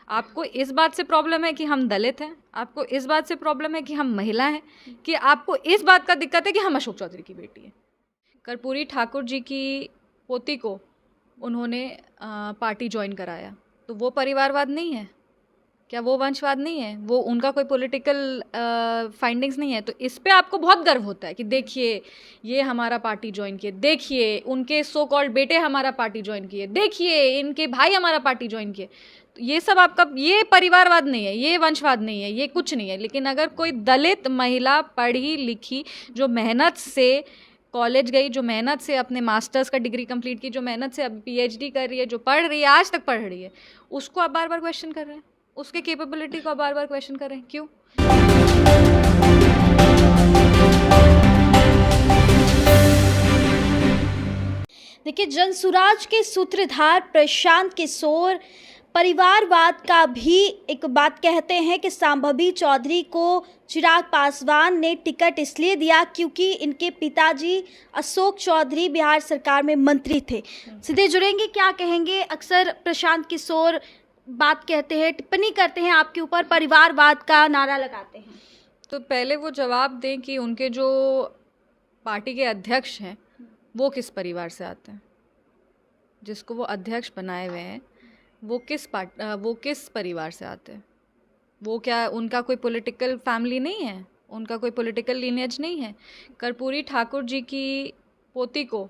आपको इस बात से प्रॉब्लम है कि हम दलित हैं, आपको इस बात से प्रॉब्लम है कि हम महिला हैं, कि आपको इस बात का दिक्कत है कि हम अशोक चौधरी की बेटी हैं। कर्पूरी ठाकुर जी की पोती को उन्होंने पार्टी ज्वाइन कराया, तो वो परिवारवाद नहीं है क्या? वो वंशवाद नहीं है? वो उनका कोई पॉलिटिकल फाइंडिंग्स नहीं है? तो इस पे आपको बहुत गर्व होता है कि देखिए ये हमारा पार्टी ज्वाइन किए, देखिए उनके सो कॉल्ड बेटे हमारा पार्टी ज्वाइन किए, देखिए इनके भाई हमारा पार्टी ज्वाइन किए। तो ये सब आपका, ये परिवारवाद नहीं है, ये वंशवाद नहीं है, ये कुछ नहीं है। लेकिन अगर कोई दलित महिला पढ़ी लिखी, जो मेहनत से कॉलेज गई, जो मेहनत से अपने मास्टर्स का डिग्री कंप्लीट की, जो मेहनत से अब पीएचडी कर रही है, जो पढ़ रही है, आज तक पढ़ रही है, उसको आप बार बार क्वेश्चन कर रहे हैं, उसके कैपेबिलिटी को बार बार क्वेश्चन करें, क्यों? देखिए, जनसुराज के सूत्रधार प्रशांत किशोर परिवारवाद का भी एक बात कहते हैं कि संभवी चौधरी को चिराग पासवान ने टिकट इसलिए दिया क्योंकि इनके पिताजी अशोक चौधरी बिहार सरकार में मंत्री थे। सीधे जुड़ेंगे, क्या कहेंगे? अक्सर प्रशांत किशोर बात कहते हैं, टिप्पणी करते हैं आपके ऊपर, परिवारवाद का नारा लगाते हैं। तो पहले वो जवाब दें कि उनके जो पार्टी के अध्यक्ष हैं वो किस परिवार से आते हैं, जिसको वो अध्यक्ष बनाए हुए हैं वो किस परिवार से आते हैं? वो क्या, उनका कोई पॉलिटिकल फैमिली नहीं है, उनका कोई पॉलिटिकल लीनियज नहीं है? कर्पूरी ठाकुर जी की पोती को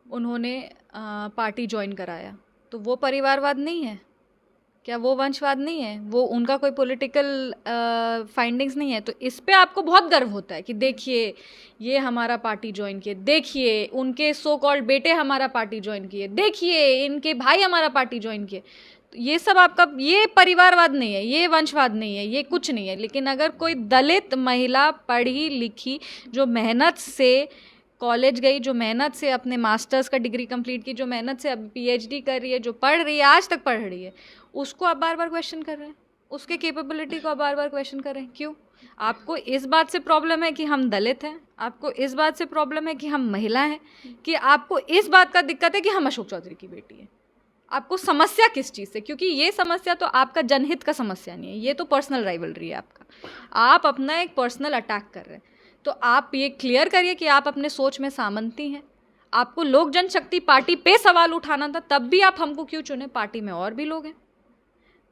उन्होंने पार्टी ज्वाइन कराया, तो वो परिवारवाद नहीं है क्या? वो वंशवाद नहीं है? वो उनका कोई पॉलिटिकल फाइंडिंग्स नहीं है? तो इस पे आपको बहुत गर्व होता है कि देखिए ये हमारा पार्टी ज्वाइन किए, देखिए उनके सो कॉल्ड बेटे हमारा पार्टी ज्वाइन किए, देखिए इनके भाई हमारा पार्टी ज्वाइन किए। तो ये सब आपका, ये परिवारवाद नहीं है, ये वंशवाद नहीं है, ये कुछ नहीं है। लेकिन अगर कोई दलित महिला पढ़ी लिखी, जो मेहनत से कॉलेज गई, जो मेहनत से अपने मास्टर्स का डिग्री कंप्लीट की, जो मेहनत से अब पीएचडी कर रही है, जो पढ़ रही है, आज तक पढ़ रही है, उसको आप बार बार क्वेश्चन कर रहे हैं, उसके कैपेबिलिटी को आप बार बार क्वेश्चन करें, क्यों? आपको इस बात से प्रॉब्लम है कि हम दलित हैं, आपको इस बात से प्रॉब्लम है कि हम महिला हैं, कि आपको इस बात का दिक्कत है कि हम अशोक चौधरी की बेटी हैं। आपको समस्या किस चीज़ से? क्योंकि ये समस्या तो आपका जनहित का समस्या नहीं है, ये तो पर्सनल राइवलरी है आपका। आप अपना एक पर्सनल अटैक कर रहे हैं। तो आप ये क्लियर करिए कि आप अपने सोच में सामंती हैं। आपको लोक जनशक्ति पार्टी पे सवाल उठाना था, तब भी आप हमको क्यों चुने? पार्टी में और भी लोग हैं,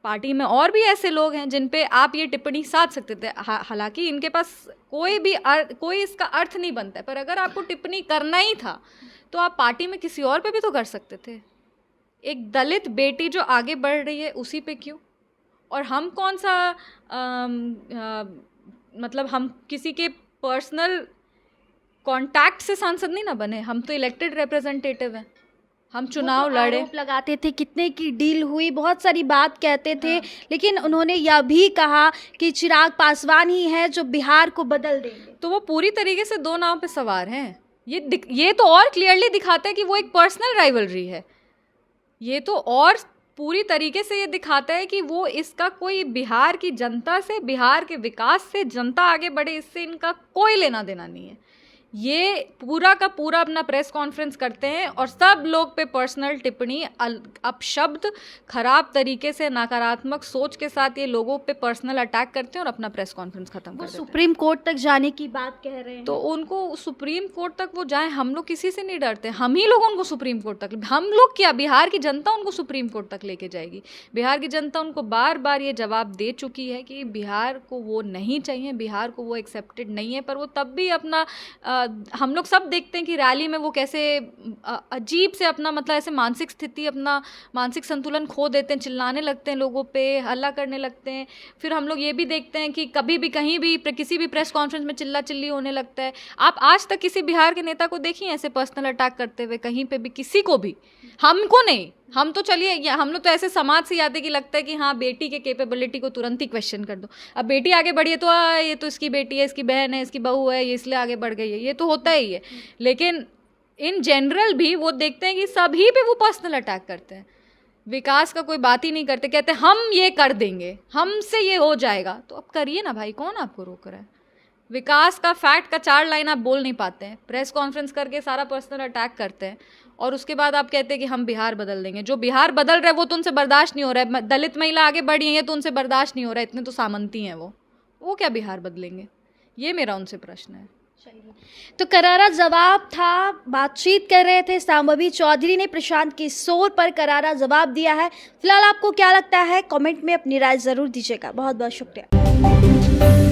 पार्टी में और भी ऐसे लोग हैं जिन पे आप ये टिप्पणी साध सकते थे। हालांकि इनके पास कोई इसका अर्थ नहीं बनता है, पर अगर आपको टिप्पणी करना ही था तो आप पार्टी में किसी और पे भी तो कर सकते थे। एक दलित बेटी जो आगे बढ़ रही है उसी पे क्यों? और हम कौन सा मतलब हम किसी के पर्सनल कांटेक्ट से सांसद नहीं ना बने, हम तो इलेक्टेड रिप्रेजेंटेटिव हैं, हम चुनाव लड़े। आरोप लगाते थे कितने की डील हुई, बहुत सारी बात कहते थे, लेकिन उन्होंने यह भी कहा कि चिराग पासवान ही है जो बिहार को बदल देंगे। तो वो पूरी तरीके से दो नाव पे सवार हैं। ये तो और क्लियरली दिखाता है कि वो एक पर्सनल राइवलरी है। ये तो और पूरी तरीके से ये दिखाता है कि वो इसका कोई बिहार की जनता से, बिहार के विकास से, जनता आगे बढ़े, इससे इनका कोई लेना देना नहीं है। ये पूरा का पूरा अपना प्रेस कॉन्फ्रेंस करते हैं और सब लोग पे पर्सनल टिप्पणी, अपशब्द, खराब तरीके से, नकारात्मक सोच के साथ ये लोगों पे पर्सनल अटैक करते हैं और अपना प्रेस कॉन्फ्रेंस खत्म कर देते हैं। सुप्रीम कोर्ट तक जाने की बात कह रहे हैं, तो उनको सुप्रीम कोर्ट तक वो जाएं, हम लोग किसी से नहीं डरते। हम ही लोग उनको सुप्रीम कोर्ट तक, हम लोग क्या, बिहार की जनता उनको सुप्रीम कोर्ट तक लेके जाएगी। बिहार की जनता उनको बार बार ये जवाब दे चुकी है कि बिहार को वो नहीं चाहिए, बिहार को वो एक्सेप्टेड नहीं है। पर वो तब भी अपना हम लोग सब देखते हैं कि रैली में वो कैसे अजीब से अपना, मतलब ऐसे मानसिक स्थिति, अपना मानसिक संतुलन खो देते हैं, चिल्लाने लगते हैं लोगों पे, हल्ला करने लगते हैं। फिर हम लोग ये भी देखते हैं कि कभी भी कहीं भी किसी भी प्रेस कॉन्फ्रेंस में चिल्ला चिल्ली होने लगता है। आप आज तक किसी बिहार के नेता को देखिए ऐसे पर्सनल अटैक करते हुए कहीं पे भी, किसी को भी? हमको नहीं, हम तो चलिए हम लोग तो ऐसे समाज से आते कि लगता है कि हाँ बेटी के कैपेबिलिटी को तुरंत ही क्वेश्चन कर दो। अब बेटी आगे बढ़ी है तो ये तो इसकी बेटी है, इसकी बहन है, इसकी बहू है, ये इसलिए आगे बढ़ गई है, ये तो होता ही है। लेकिन इन जनरल भी वो देखते हैं कि सभी पे वो पर्सनल अटैक करते हैं, विकास का कोई बात ही नहीं करते, कहते हैं हम ये कर देंगे, हमसे ये हो जाएगा। तो अब करिए ना भाई, कौन आपको रोक रहा है? विकास का फैक्ट का 4 लाइन आप बोल नहीं पाते हैं, प्रेस कॉन्फ्रेंस करके सारा पर्सनल अटैक करते हैं और उसके बाद आप कहते हैं कि हम बिहार बदल देंगे। जो बिहार बदल रहे वो तो उनसे बर्दाश्त नहीं हो रहा है। दलित महिला आगे बढ़ रही है तो उनसे बर्दाश्त नहीं हो रहा है, इतने तो सामंती हैं वो क्या बिहार बदलेंगे? ये मेरा उनसे प्रश्न है। तो करारा जवाब था, बातचीत कर रहे थे सांभवी चौधरी ने प्रशांत किशोर पर करारा जवाब दिया है। फिलहाल आपको क्या लगता है, कमेंट में अपनी राय जरूर दीजिएगा। बहुत बहुत शुक्रिया।